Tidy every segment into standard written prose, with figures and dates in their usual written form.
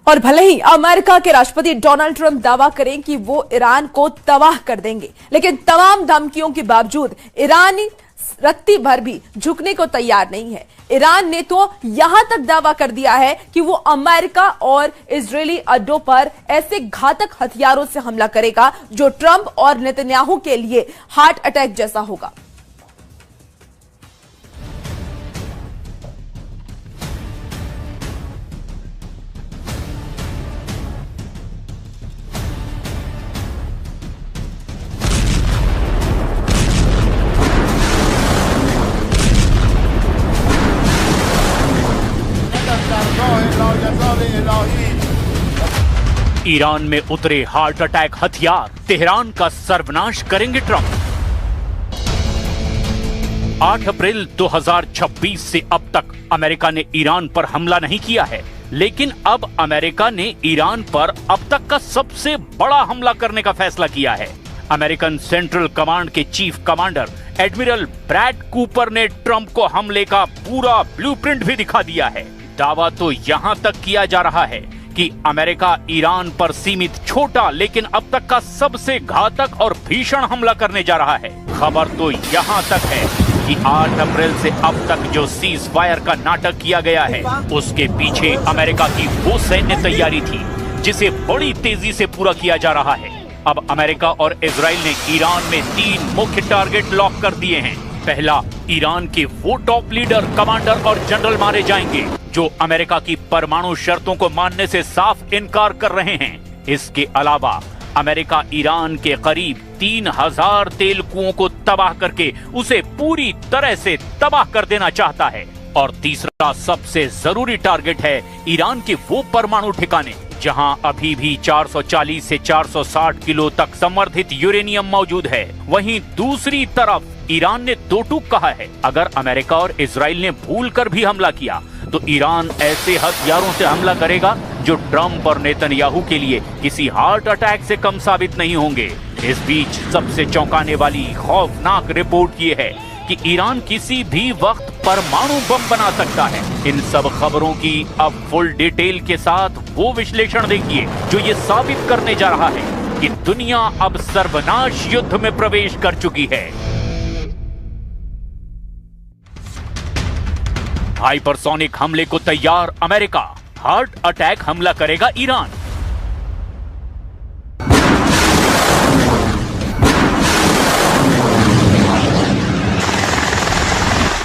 और भले ही अमेरिका के राष्ट्रपति डोनाल्ड ट्रंप दावा करें कि वो ईरान को तबाह कर देंगे, लेकिन तमाम धमकियों के बावजूद ईरानी रत्ती भर भी झुकने को तैयार नहीं है। ईरान ने तो यहां तक दावा कर दिया है कि वो अमेरिका और इजरायली अड्डों पर ऐसे घातक हथियारों से हमला करेगा जो ट्रंप और नेतन्याहू के लिए हार्ट अटैक जैसा होगा। ईरान में उतरे हार्ट अटैक हथियार, तेहरान का सर्वनाश करेंगे ट्रंप। 8 अप्रैल 2026 से अब तक अमेरिका ने ईरान पर हमला नहीं किया है, लेकिन अब अमेरिका ने ईरान पर अब तक का सबसे बड़ा हमला करने का फैसला किया है। अमेरिकन सेंट्रल कमांड के chief commander admiral Brad Cooper ने ट्रंप को हमले का पूरा ब्लूप्रिंट भी दिखा दिया है। दावा तो यहां तक किया जा रहा है कि अमेरिका ईरान पर सीमित छोटा लेकिन अब तक का सबसे घातक और भीषण हमला करने जा रहा है। खबर तो यहां तक है कि 8 अप्रैल से अब तक जो सीज फायर का नाटक किया गया है, उसके पीछे अमेरिका की वो सैन्य तैयारी थी जिसे बड़ी तेजी से पूरा किया जा रहा है। अब अमेरिका और इजराइल ने ईरान में 3 मुख्य टारगेट लॉक कर दिए हैं। पहला, ईरान के वो टॉप लीडर, कमांडर और जनरल मारे जाएंगे जो अमेरिका की परमाणु शर्तों को मानने से साफ इनकार कर रहे हैं। इसके अलावा अमेरिका ईरान के करीब 3000 तेल कुओं को तबाह करके उसे पूरी तरह से तबाह कर देना चाहता है। और तीसरा सबसे जरूरी टारगेट है ईरान के वो परमाणु ठिकाने जहां अभी भी 440 से 460 किलो तक संवर्धित यूरेनियम मौजूद है। वहीं दूसरी तरफ ईरान ने दो टूक कहा है, अगर अमेरिका और इजराइल ने भूलकर भी हमला किया तो ईरान ऐसे हथियारों से हमला करेगा जो ट्रंप और नेतन्याहू के लिए किसी हार्ट अटैक से कम साबित नहीं होंगे। इस बीच सबसे चौंकाने वाली खौफनाक रिपोर्ट ये है कि ईरान किसी भी वक्त परमाणु बम बना सकता है। इन सब खबरों की अब फुल डिटेल के साथ वो विश्लेषण देखिए जो ये साबित करने जा रहा है कि दुनिया अब सर्वनाश युद्ध में प्रवेश कर चुकी है। हाइपरसोनिक हमले को तैयार अमेरिका, हार्ट अटैक हमला करेगा ईरान।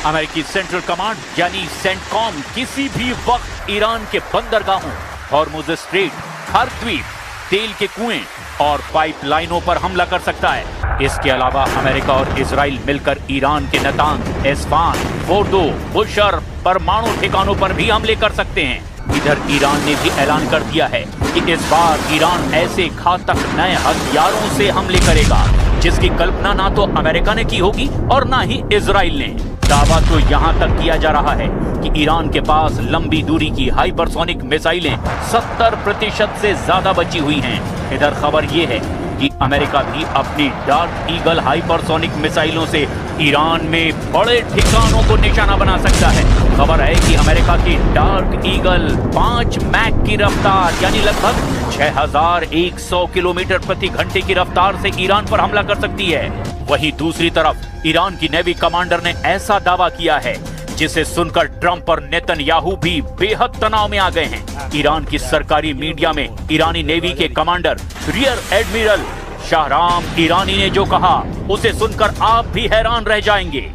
अमेरिकी सेंट्रल कमांड यानी सेंटकॉम किसी भी वक्त ईरान के बंदरगाहों, हॉर्मुज स्ट्रेट, हर द्वीप, तेल के कुएं और पाइपलाइनों पर हमला कर सकता है। इसके अलावा अमेरिका और इजराइल मिलकर ईरान के नतांज, एस्फान, फोर्डो, बुशर परमाणु ठिकानों पर भी हमले कर सकते हैं। इधर ईरान ने भी ऐलान कर दिया है कि इस बार ईरान ऐसे घातक नए हथियारों से हमले करेगा जिसकी कल्पना ना तो अमेरिका ने की होगी और ना ही इजराइल ने। दावा तो यहां तक किया जा रहा है कि ईरान के पास लंबी दूरी की हाइपरसोनिक मिसाइलें 70% से ज्यादा बची हुई हैं। इधर खबर यह है कि अमेरिका भी अपनी डार्क ईगल हाइपरसोनिक मिसाइलों से ईरान में बड़े ठिकानों को निशाना बना सकता है। खबर है कि अमेरिका की डार्क ईगल 5 मैक की रफ्तार यानी लगभग 6100 किलोमीटर प्रति घंटे की रफ्तार से ईरान पर हमला कर सकती है। वहीं दूसरी तरफ ईरान की नेवी कमांडर ने ऐसा दावा किया है जिसे सुनकर ट्रंप और नेतन्याहू भी बेहद तनाव में आ गए हैं। ईरान की सरकारी मीडिया में ईरानी नेवी के commander rear admiral Shahram Irani ने जो कहा उसे सुनकर आप भी हैरान रह जाएंगे।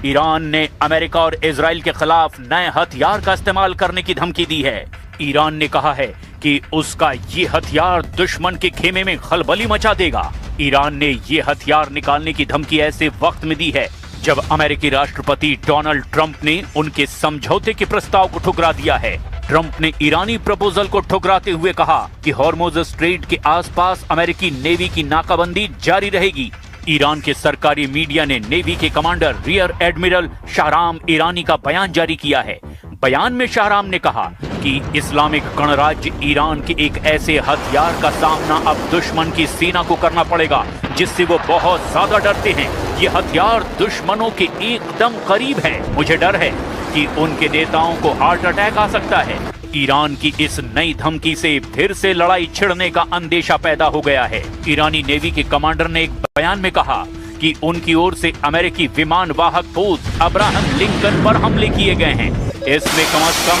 ईरान ने अमेरिका और इजराइल के खिलाफ नए हथियार का इस्तेमाल करने की धमकी दी है। ईरान ने कहा है कि उसका ये हथियार दुश्मन के खेमे में खलबली मचा देगा। ईरान ने ये हथियार निकालने की धमकी ऐसे वक्त में दी है जब अमेरिकी राष्ट्रपति डोनाल्ड ट्रंप ने उनके समझौते के प्रस्ताव को ठुकरा दिया है। ट्रंप ने ईरानी प्रपोजल को ठुकराते हुए कहा कि हॉर्मुज स्ट्रेट के आसपास अमेरिकी नेवी की नाकाबंदी जारी रहेगी। ईरान के सरकारी मीडिया ने नेवी के commander rear admiral Shahram Irani का बयान जारी किया है। बयान में शाहराम ने कहा कि इस्लामिक गणराज्य ईरान के एक ऐसे हथियार का सामना अब दुश्मन की सेना को करना पड़ेगा जिससे वो बहुत ज्यादा डरते हैं। ये हथियार दुश्मनों के एकदम करीब है। मुझे डर है कि उनके नेताओं को हार्ट अटैक आ सकता है। ईरान की इस नई धमकी से फिर से लड़ाई छिड़ने का अंदेशा पैदा हो गया है। ईरानी नेवी के कमांडर ने एक बयान में कहा कि उनकी ओर से अमेरिकी विमान वाहक पोत अब्राहम लिंकन पर हमले किए गए हैं। इसमें कम से कम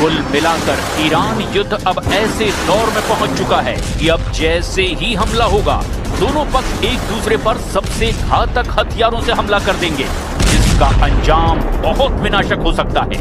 कुल मिलाकर ईरान युद्ध अब ऐसे दौर में पहुंच चुका है कि अब जैसे ही हमला होगा दोनों पक्ष एक दूसरे पर सबसे घातक हथियारों से हमला कर देंगे, जिसका अंजाम बहुत विनाशक हो सकता है।